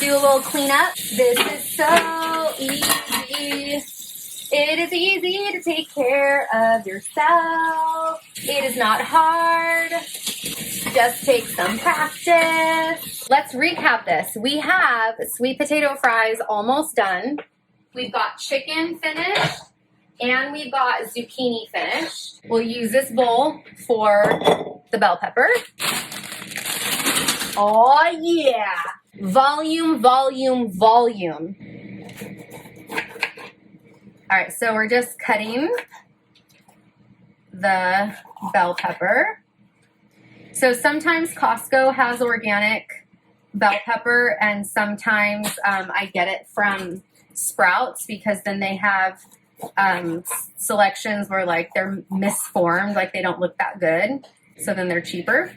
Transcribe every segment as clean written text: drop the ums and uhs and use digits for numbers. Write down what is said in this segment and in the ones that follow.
do a little cleanup. This is so easy. It is easy to take care of yourself. It is not hard. Just take some practice. Let's recap this. We have sweet potato fries almost done. We've got chicken finished. And we've got zucchini finished. We'll use this bowl for the bell pepper. Oh yeah! Volume, volume, volume. All right, so we're just cutting the bell pepper. So sometimes Costco has organic bell pepper, and sometimes I get it from Sprouts because then they have selections where like they're misformed, like they don't look that good. So then they're cheaper.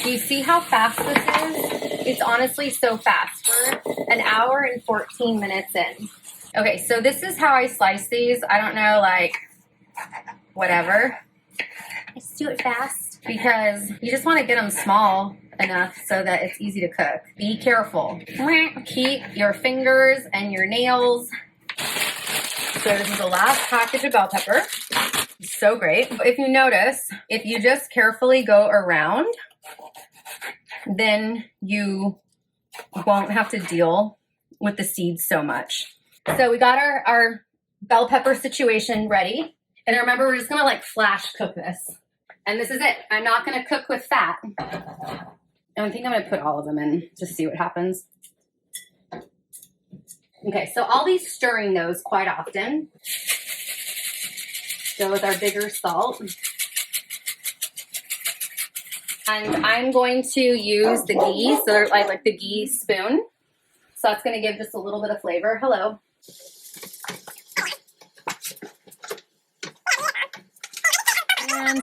Do you see how fast this is? It's honestly so fast. We're an hour and 14 minutes in. Okay, so this is how I slice these. I don't know, like, whatever. I just do it fast because you just want to get them small enough so that it's easy to cook. Be careful. Keep your fingers and your nails. So this is the last package of bell pepper. So great. If you notice, if you just carefully go around, then you won't have to deal with the seeds so much. So we got our bell pepper situation ready. And remember, we're just gonna like flash cook this. And this is it. I'm not gonna cook with fat. I think I'm gonna put all of them in to see what happens. Okay, so I'll be stirring those quite often. Go with our bigger salt. And I'm going to use the ghee, so like the ghee spoon. So that's gonna give just a little bit of flavor. Hello.